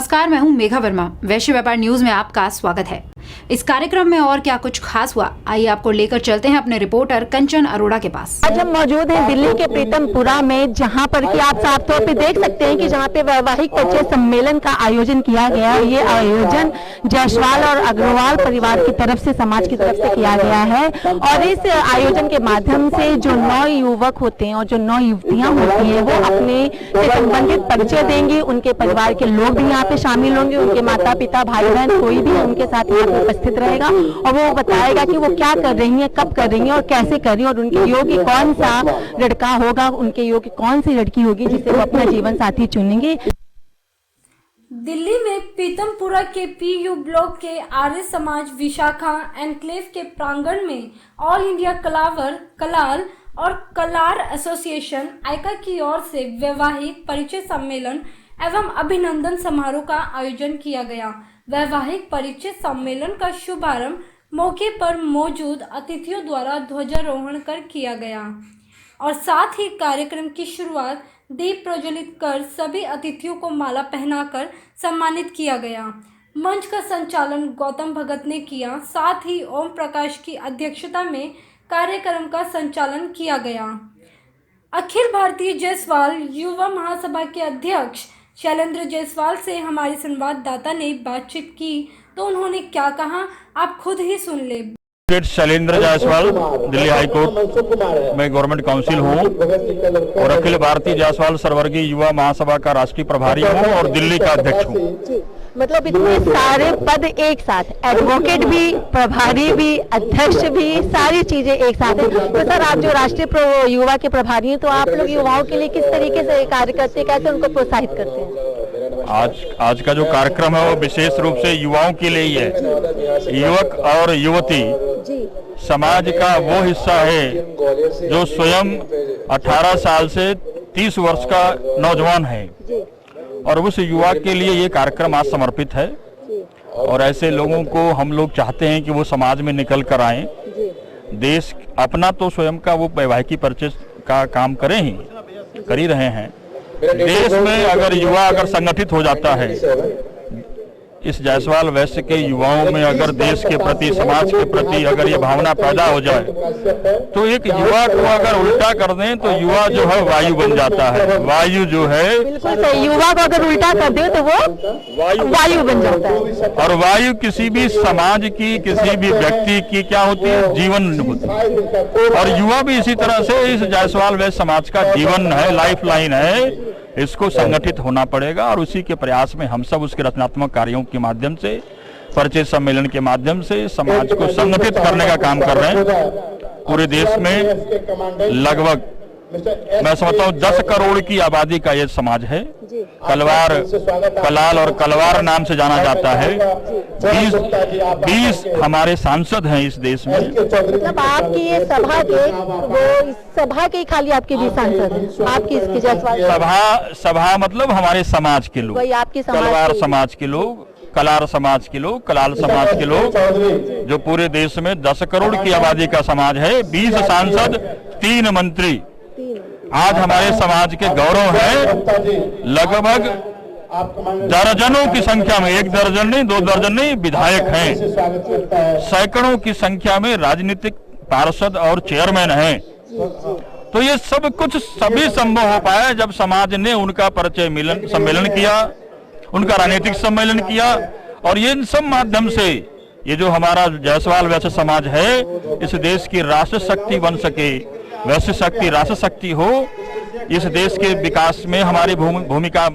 नमस्कार, मैं हूं मेघा वर्मा। वैश्य व्यापार न्यूज में आपका स्वागत है। इस कार्यक्रम में और क्या कुछ खास हुआ, आइए आपको लेकर चलते हैं अपने रिपोर्टर कंचन अरोड़ा के पास। आज हम मौजूद हैं दिल्ली के प्रीतमपुरा में, जहां पर कि आप साफ तौर पे देख सकते हैं कि जहां पे वैवाहिक परिचय सम्मेलन का आयोजन किया गया है। ये आयोजन जायसवाल और अग्रवाल परिवार की तरफ से, समाज की तरफ से किया गया है। और इस आयोजन के माध्यम से जो 9 युवक होते हैं और जो 9 युवतियां होती हैं, वो अपने से संबंधित परिचय देंगी। उनके परिवार के लोग भी यहाँ पे शामिल होंगे, उनके माता पिता, भाई बहन, कोई भी उनके साथ यहाँ पे उपस्थित रहेगा और वो बताएगा कि वो क्या कर रही हैं, कब कर रही हैं और कैसे कर रही हैं, और उनके योग्य कौन सा लड़का होगा, उनके योग्य कौन सी लड़की होगी जिसे वो अपना जीवन साथी चुनेंगे। दिल्ली में प्रीतमपुरा के पीयू ब्लॉक के आर्य समाज विशाखा एनक्लेव के प्रांगण में ऑल इंडिया कलावर, कलाल और कलार एसोसिएशन आइका की ओर से वैवाहिक परिचय सम्मेलन एवं अभिनंदन समारोह का आयोजन किया गया। वैवाहिक परिचय सम्मेलन का शुभारंभ मौके पर मौजूद अतिथियों द्वारा ध्वजारोहण कर किया गया और साथ ही कार्यक्रम की शुरुआत दीप प्रज्वलित कर सभी अतिथियों को माला पहनाकर सम्मानित किया गया। मंच का संचालन गौतम भगत ने किया। साथ ही ओम प्रकाश की अध्यक्षता में कार्यक्रम का संचालन किया गया। अखिल भारतीय जायसवाल युवा महासभा के अध्यक्ष शैलेंद्र जायसवाल से हमारे संवाददाता ने बातचीत की, तो उन्होंने क्या कहा आप खुद ही सुन ले। शैलेंद्र जायसवाल, दिल्ली हाई कोर्ट में गवर्नमेंट काउंसिल हूँ और अखिल भारतीय जायसवाल सर्ववर्गीय युवा महासभा का राष्ट्रीय प्रभारी हूँ और दिल्ली का अध्यक्ष हूँ। मतलब इतने सारे पद एक साथ, एडवोकेट भी, प्रभारी भी, अध्यक्ष भी, सारी चीजें एक साथ है। तो सर, आप जो राष्ट्रीय युवा के प्रभारी हैं, तो आप लोग युवाओं के लिए किस तरीके से कार्य करते हैं, कैसे उनको प्रोत्साहित करते हैं? आज का जो कार्यक्रम है वो विशेष रूप से युवाओं के लिए ही है। युवक और युवती समाज का वो हिस्सा है जो स्वयं 18 साल से 30 वर्ष का नौजवान है और उस युवा के लिए ये कार्यक्रम आज समर्पित है। और ऐसे लोगों को हम लोग चाहते हैं कि वो समाज में निकल कर आएं। देश अपना तो स्वयं का वो वैवाहिक परिचय का काम करें ही, कर ही रहे हैं। देश में अगर युवा संगठित हो जाता है, इस जायसवाल वैश्य के युवाओं में अगर देश के प्रति, समाज के प्रति अगर ये भावना पैदा हो जाए, तो एक युवा को अगर उल्टा कर दें तो युवा जो है वायु बन जाता है। वायु जो है, बिल्कुल सही, युवा को अगर उल्टा कर दे तो वो वायु बन जाता है। और वायु किसी भी समाज की, किसी भी व्यक्ति की क्या होती है, जीवन होती है। और युवा भी इसी तरह से इस जायसवाल वैश्य समाज का जीवन है, लाइफ लाइन है। इसको संगठित होना पड़ेगा और उसी के प्रयास में हम सब उसके रचनात्मक कार्यों के माध्यम से, परिचय सम्मेलन के माध्यम से समाज को संगठित करने का काम कर रहे हैं। पूरे देश में लगभग मैं समझता हूँ 10 करोड़ की आबादी का ये समाज है। कलवार, कलाल और कलवार नाम से जाना जाता है। 20 हमारे सांसद हैं इस देश में। मतलब आपकी ये सभा के खाली आपके 20 सांसद हैं, आपकी इसकी जायसवाल सभा मतलब हमारे समाज के लोग, आपकी कलवार समाज के लोग, कलार समाज के लोग, कलाल समाज के लोग, जो पूरे देश में 10 करोड़ की आबादी का समाज है। 20 सांसद, 3 मंत्री आज हमारे समाज के गौरव है। लगभग दर्जनों की संख्या में, 1 दर्जन नहीं, 2 दर्जन नहीं, विधायक हैं। सैकड़ों की संख्या में राजनीतिक पार्षद और चेयरमैन हैं। तो ये सब कुछ सभी संभव हो पाया जब समाज ने उनका परिचय सम्मेलन किया, उनका राजनीतिक सम्मेलन किया। और ये सब माध्यम से ये जो हमारा जायसवाल वैश्य समाज है, इस देश की राष्ट्र शक्ति बन सके, वैश्य शक्ति राष्ट्र शक्ति हो, इस देश के विकास में हमारी भूमिका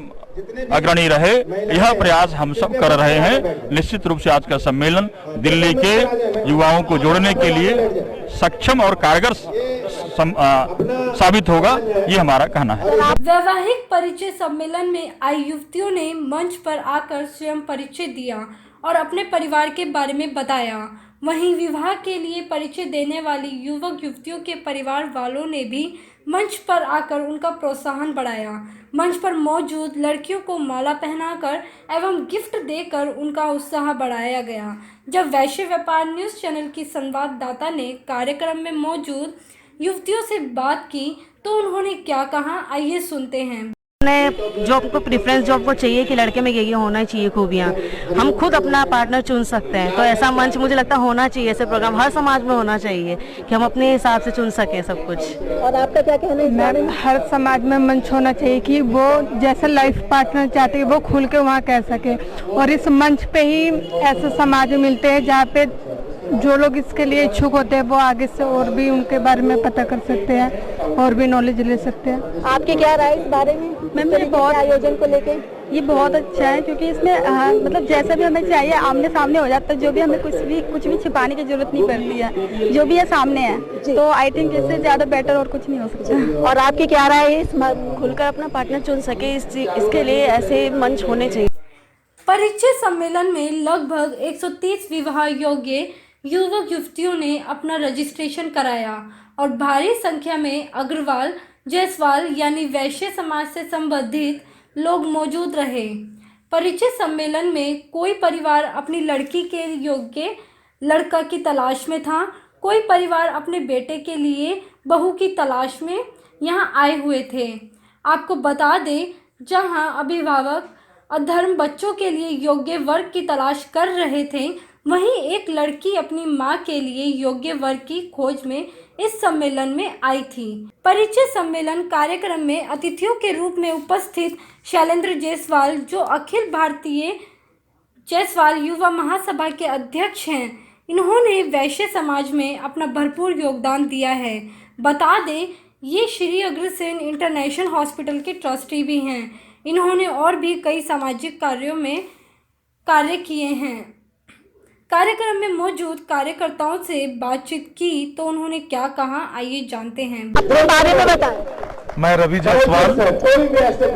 अग्रणी रहे, यह प्रयास हम सब कर रहे हैं। निश्चित रूप से आज का सम्मेलन दिल्ली के युवाओं को जोड़ने के लिए सक्षम और कारगर साबित होगा, ये हमारा कहना है। वैवाहिक परिचय सम्मेलन में आई युवतियों ने मंच पर आकर स्वयं परिचय दिया और अपने परिवार के बारे में बताया। वहीं विवाह के लिए परिचय देने वाली युवक युवतियों के परिवार वालों ने भी मंच पर आकर उनका प्रोत्साहन बढ़ाया। मंच पर मौजूद लड़कियों को माला पहनाकर एवं गिफ्ट देकर उनका उत्साह बढ़ाया गया। जब वैश्य व्यापार न्यूज़ चैनल की संवाददाता ने कार्यक्रम में मौजूद युवतियों से बात की, तो उन्होंने क्या कहा, आइए सुनते हैं। जो हमको प्रेफरेंस जो हमको चाहिए कि लड़के में ये होना चाहिए खूबियाँ, हम खुद अपना पार्टनर चुन सकते हैं। तो ऐसा मंच मुझे लगता है होना चाहिए, ऐसे प्रोग्राम हर समाज में होना चाहिए कि हम अपने हिसाब से चुन सकें सब कुछ। और आपका क्या कहना है इस बारे में? हर समाज में मंच होना चाहिए कि वो जैसा लाइफ पार्टनर चाहते हैं वो खुल के वहाँ कह सके, और इस मंच पे ही ऐसे समाज मिलते हैं जहाँ पे जो लोग इसके लिए इच्छुक होते हैं वो आगे से और भी उनके बारे में पता कर सकते हैं और भी नॉलेज ले सकते हैं। आपकी क्या राय इस बारे में? मेरे बहुत आयोजन को लेके ये बहुत अच्छा है, क्योंकि इसमें मतलब जैसा भी हमें चाहिए आमने सामने हो जाता है, जो भी हमें कुछ भी छिपाने की जरूरत नहीं पड़ती है, जो भी है सामने है। तो आई थिंक इससे ज्यादा बेटर और कुछ नहीं हो सकता। और आपकी क्या राय है? खुलकर अपना पार्टनर चुन सके, इसके लिए ऐसे मंच होने चाहिए। परिचय सम्मेलन में लगभग 130 विवाह योग्य युवक युवतियों ने अपना रजिस्ट्रेशन कराया और भारी संख्या में अग्रवाल जायसवाल यानी वैश्य समाज से संबंधित लोग मौजूद रहे। परिचय सम्मेलन में कोई परिवार अपनी लड़की के योग्य लड़का की तलाश में था, कोई परिवार अपने बेटे के लिए बहू की तलाश में यहाँ आए हुए थे। आपको बता दें, जहाँ अभिभावक अधर्म बच्चों के लिए योग्य वर्ग की तलाश कर रहे थे, वहीं एक लड़की अपनी मां के लिए योग्य वर्ग की खोज में इस सम्मेलन में आई थी। परिचय सम्मेलन कार्यक्रम में अतिथियों के रूप में उपस्थित शैलेंद्र जायसवाल, जो अखिल भारतीय जायसवाल युवा महासभा के अध्यक्ष हैं, इन्होंने वैश्य समाज में अपना भरपूर योगदान दिया है। बता दें, ये श्री अग्रसेन इंटरनेशनल हॉस्पिटल के ट्रस्टी भी हैं। इन्होंने और भी कई सामाजिक कार्यों में कार्य किए हैं। कार्यक्रम में मौजूद कार्यकर्ताओं से बातचीत की तो उन्होंने क्या कहा, आइए जानते हैं। अपने बारे में बताएं। मैं रवि जायसवाल,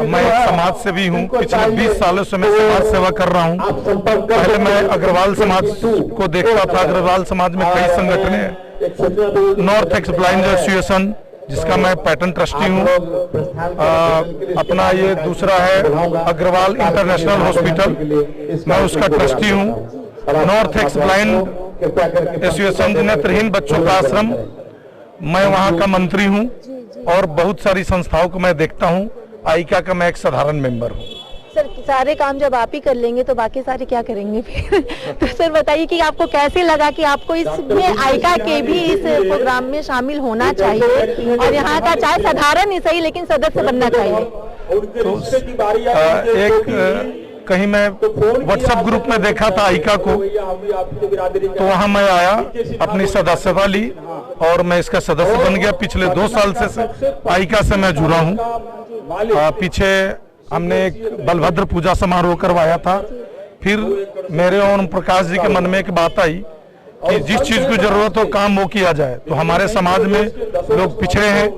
मैं एक समाज सेवी हूँ। पिछले 20 सालों से मैं समाज सेवा कर रहा हूँ। पहले मैं अग्रवाल समाज को देखता था। अग्रवाल समाज में कई संगठन है, नॉर्थ एक्स ब्लाइंड एसोसिएशन, जिसका मैं पैटर्न ट्रस्टी हूँ। अपना ये दूसरा है अग्रवाल इंटरनेशनल हॉस्पिटल, मैं उसका ट्रस्टी हूँ। नॉर्थ एक्स ब्लाइंड एसोसिएशन नेत्रहीन बच्चों का आश्रम, मैं वहाँ का मंत्री हूँ। और बहुत सारी संस्थाओं को मैं देखता हूँ। आइका का मैं एक साधारण मेंबर हूँ। सर, सारे काम जब आप ही कर लेंगे तो बाकी सारे क्या करेंगे फिर? तो सर बताइए कि आपको कैसे लगा कि आपको इसमें आइका के भी इस प्रोग्राम में शामिल होना चाहिए और यहाँ का चाहे साधारण ही सही लेकिन सदस्य बनना चाहिए? तो एक कहीं मैं व्हाट्सएप ग्रुप में देखा था आइका को, तो वहां मैं आया, अपनी सदस्यता ली और मैं इसका सदस्य बन गया। पिछले 2 साल से आइका से मैं जुड़ा हूं। पीछे हमने एक बलभद्र पूजा समारोह करवाया था। फिर मेरे और ओम प्रकाश जी के मन में एक बात आई कि जिस चीज की जरूरत हो काम वो किया जाए। तो हमारे समाज में लोग पिछड़े हैं,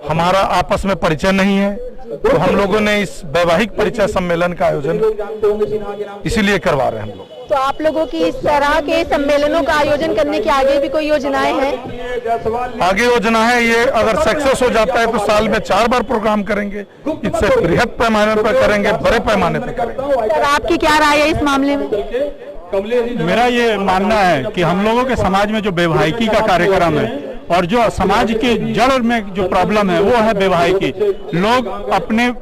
हमारा आपस में परिचय नहीं है, तो हम लोगों ने इस वैवाहिक परिचय सम्मेलन का आयोजन इसीलिए करवा रहे हैं हम लोग। तो आप लोगों की इस तरह के सम्मेलनों का आयोजन करने की आगे भी कोई योजनाएं हैं? आगे योजना है, ये अगर सक्सेस हो जाता है तो साल में 4 बार प्रोग्राम करेंगे। इससे बृहद पैमाने पर करेंगे, बड़े पैमाने पर करेंगे। सर, आपकी क्या राय है इस मामले में? मेरा ये मानना है कि हम लोगों के समाज में जो वैवाहिकी का कार्यक्रम है और जो समाज के जड़ में जो प्रॉब्लम है वो है वैवाहिकी। लोग अपने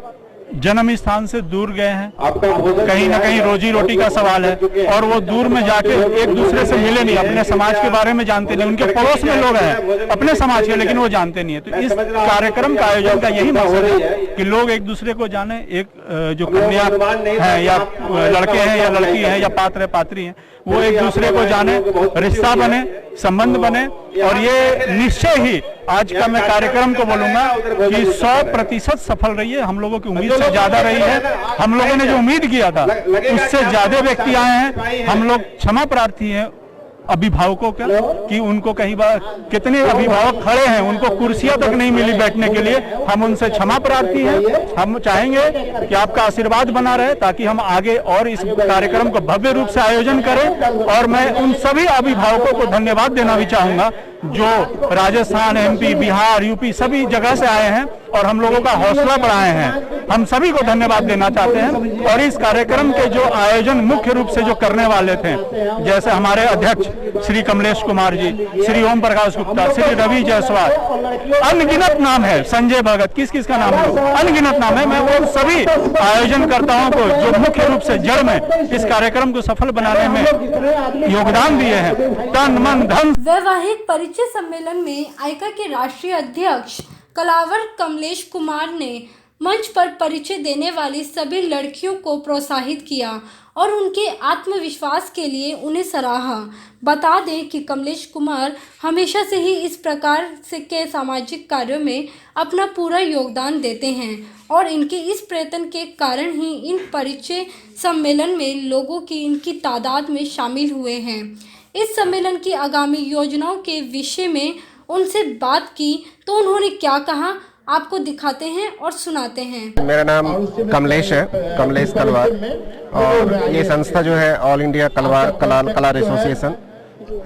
जन्म स्थान से दूर गए हैं, कहीं ना कहीं रोजी रोटी का सवाल है, और वो दूर में जाके एक दूसरे से मिले नहीं, अपने समाज के बारे में जानते नहीं। उनके पड़ोस में लोग हैं अपने समाज के, लेकिन वो जानते नहीं है। तो इस कार्यक्रम का आयोजन का यही मकसद है कि लोग एक दूसरे को जाने, एक जो कन्या है या लड़के हैं या लड़की है या पात्र है पात्री है, वो एक दूसरे को जाने, रिश्ता बने, संबंध बने। और ये निश्चय ही आज का मैं कार्यक्रम को बोलूंगा कि 100% सफल रही है। हम लोगों की उम्मीद से ज्यादा रही है। हम लोगों ने जो उम्मीद किया था उससे ज्यादा व्यक्ति आए हैं। हम लोग क्षमा प्रार्थी हैं अभिभावकों का कि उनको कई बार कितने अभिभावक खड़े हैं, उनको कुर्सियां तक नहीं मिली बैठने के लिए। हम उनसे क्षमा प्रार्थी हैं। हम चाहेंगे कि आपका आशीर्वाद बना रहे ताकि हम आगे और इस कार्यक्रम को भव्य रूप से आयोजन करें। और मैं उन सभी अभिभावकों को धन्यवाद देना भी चाहूंगा जो राजस्थान, MP, बिहार, UP सभी जगह से आए हैं और हम लोगों का हौसला बढ़ाए हैं। हम सभी को धन्यवाद देना चाहते हैं। और इस कार्यक्रम के जो आयोजन मुख्य रूप से जो करने वाले थे, जैसे हमारे अध्यक्ष श्री कमलेश कुमार जी, श्री ओम प्रकाश गुप्ता, श्री रवि जायसवाल, अनगिनत नाम है, संजय भगत, किस किस का नाम है, अनगिनत नाम है। मैं वो सभी आयोजनकर्ताओं को जो मुख्य रूप से जड़ में इस कार्यक्रम को सफल बनाने में योगदान दिए हैं, तन मन धन। वैवाहिक परिचय सम्मेलन में आइका के राष्ट्रीय अध्यक्ष कलावर कमलेश कुमार ने मंच पर परिचय देने वाली सभी लड़कियों को प्रोत्साहित किया और उनके आत्मविश्वास के लिए उन्हें सराहा। बता दें कि कमलेश कुमार हमेशा से ही इस प्रकार से के सामाजिक कार्यों में अपना पूरा योगदान देते हैं और इनके इस प्रयत्न के कारण ही इन परिचय सम्मेलन में लोगों की इनकी तादाद में शामिल हुए हैं। इस सम्मेलन की आगामी योजनाओं के विषय में उनसे बात की तो उन्होंने क्या कहा, आपको दिखाते हैं और सुनाते हैं। मेरा नाम कमलेश है, कमलेश तलवार, और ये संस्था जो है ऑल इंडिया कलार एसोसिएशन,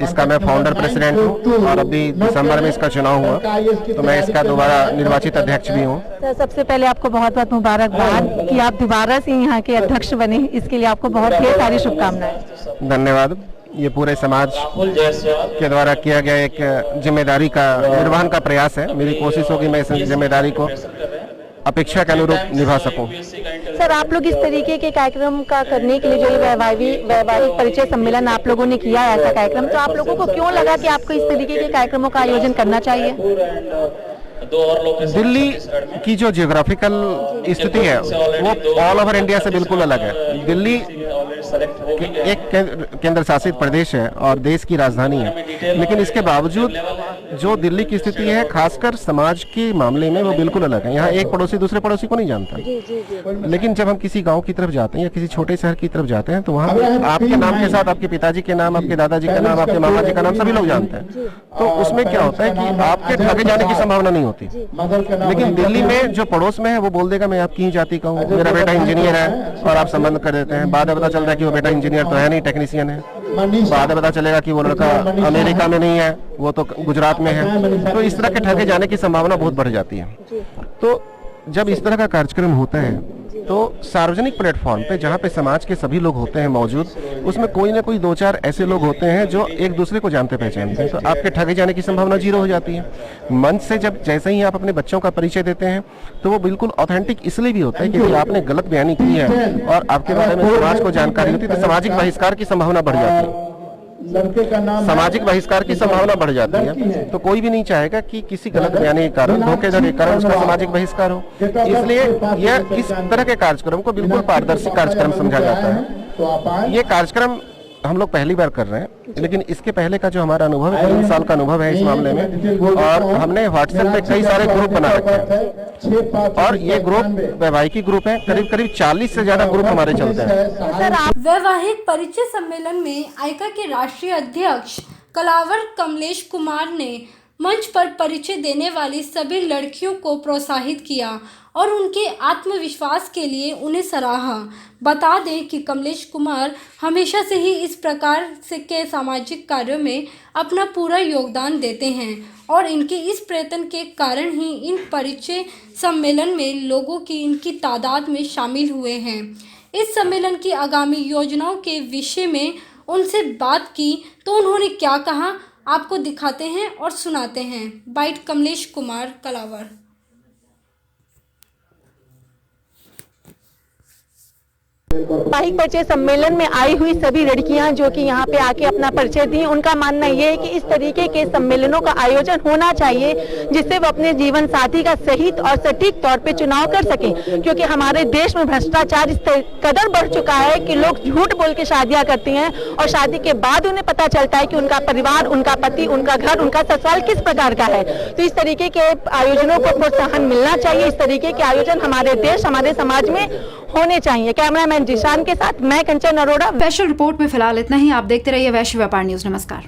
इसका मैं फाउंडर प्रेसिडेंट हूँ और अभी दिसंबर में इसका चुनाव हुआ तो मैं इसका दोबारा निर्वाचित अध्यक्ष भी हूँ। तो सबसे पहले आपको बहुत बहुत मुबारकबाद कि आप दोबारा से यहाँ के अध्यक्ष बने, इसके लिए आपको बहुत ढेर सारी शुभकामनाएं। धन्यवाद। ये पूरे समाज के द्वारा किया गया एक जिम्मेदारी का निर्वहन का प्रयास है। मेरी कोशिश होगी मैं इस जिम्मेदारी को अपेक्षा के अनुरूप निभा सकूं। सर, आप लोग इस तरीके के कार्यक्रम का करने के लिए जो ये वैवाहिक परिचय सम्मेलन आप लोगों ने किया ऐसा कार्यक्रम, तो आप लोगों को क्यों लगा कि आपको इस तरीके के कार्यक्रमों का आयोजन करना चाहिए? दिल्ली की जो जियोग्राफिकल स्थिति है वो ऑल ओवर इंडिया से बिल्कुल अलग है। दिल्ली एक केंद्र शासित प्रदेश है और देश की राजधानी है, लेकिन इसके बावजूद जो दिल्ली की स्थिति है खासकर समाज के मामले में वो बिल्कुल अलग है। यहाँ एक पड़ोसी दूसरे पड़ोसी को नहीं जानता, लेकिन जब हम किसी गांव की तरफ जाते हैं या किसी छोटे शहर की तरफ जाते हैं तो वहाँ आपके नाम के साथ आपके पिताजी के नाम, आपके दादाजी का नाम, आपके मामा जी का नाम सभी लोग जानते हैं। तो उसमें क्या होता है कि आपके ठगे जाने की संभावना नहीं होती। लेकिन दिल्ली में जो पड़ोस में है वो बोल देगा मैं आपकी ही जाति का हूँ, मेरा बेटा इंजीनियर है, और आप संबंध कर देते हैं। बाद में पता चलता है कि वो बेटा इंजीनियर तो है नहीं, टेक्नीशियन है। बाद में पता चलेगा कि वो लड़का अमेरिका में नहीं है, वो तो गुजरात में है। तो इस तरह के ठगे जाने की संभावना बहुत बढ़ जाती है। तो जब इस तरह का कार्यक्रम होता है तो सार्वजनिक प्लेटफॉर्म पे जहाँ पे समाज के सभी लोग होते हैं मौजूद, उसमें कोई ना कोई दो चार ऐसे लोग होते हैं जो एक दूसरे को जानते पहचानते हैं, तो आपके ठगे जाने की संभावना जीरो हो जाती है। मंच से जब जैसे ही आप अपने बच्चों का परिचय देते हैं तो वो बिल्कुल ऑथेंटिक इसलिए भी होता है कि आपने गलत बयानी की है और आपके बारे में समाज को जानकारी होती है तो सामाजिक बहिष्कार की संभावना बढ़ जाती है। सामाजिक बहिष्कार की संभावना बढ़ जाती है। तो कोई भी नहीं चाहेगा कि किसी गलत बयानी के कारण, धोखेधड़ी के कारण उसका सामाजिक बहिष्कार हो। इसलिए यह इस तरह के कार्यक्रम को बिल्कुल पारदर्शी कार्यक्रम समझा जाता है। ये कार्यक्रम हम लोग पहली बार कर रहे हैं, लेकिन इसके पहले का जो हमारा अनुभव है 3 साल का अनुभव है इस मामले में, और हमने व्हाट्सएप पे कई सारे ग्रुप बना रखे हैं और ये ग्रुप वैवाहिक ग्रुप है। करीब 40 से ज्यादा ग्रुप हमारे चलते हैं। वैवाहिक परिचय सम्मेलन में आइका के राष्ट्रीय अध्यक्ष कलावर कमलेश कुमार ने मंच पर परिचय देने वाली सभी लड़कियों को प्रोत्साहित किया और उनके आत्मविश्वास के लिए उन्हें सराहा। बता दें कि कमलेश कुमार हमेशा से ही इस प्रकार से के सामाजिक कार्यों में अपना पूरा योगदान देते हैं और इनके इस प्रयत्न के कारण ही इन परिचय सम्मेलन में लोगों की इनकी तादाद में शामिल हुए हैं। इस सम्मेलन की आगामी योजनाओं के विषय में उनसे बात की तो उन्होंने क्या कहा, आपको दिखाते हैं और सुनाते हैं। बाइट कमलेश कुमार कलावर। वैवाहिक परिचय सम्मेलन में आई हुई सभी लड़कियां जो कि यहाँ पे आके अपना परिचय दी, उनका मानना ये है कि इस तरीके के सम्मेलनों का आयोजन होना चाहिए जिससे वो अपने जीवन साथी का सही और सटीक तौर पे चुनाव कर सकें, क्योंकि हमारे देश में भ्रष्टाचार इस कदर बढ़ चुका है कि लोग झूठ बोल के शादियां करती हैं और शादी के बाद उन्हें पता चलता है कि उनका परिवार, उनका पति, उनका घर, उनका ससुराल किस प्रकार का है। तो इस तरीके के आयोजनों को प्रोत्साहन मिलना चाहिए। इस तरीके के आयोजन हमारे देश, हमारे समाज में होने चाहिए। कैमरामैन जिशान के साथ मैं कंचन अरोड़ा। स्पेशल रिपोर्ट में फिलहाल इतना ही। आप देखते रहिए वैश्य व्यापार न्यूज। नमस्कार।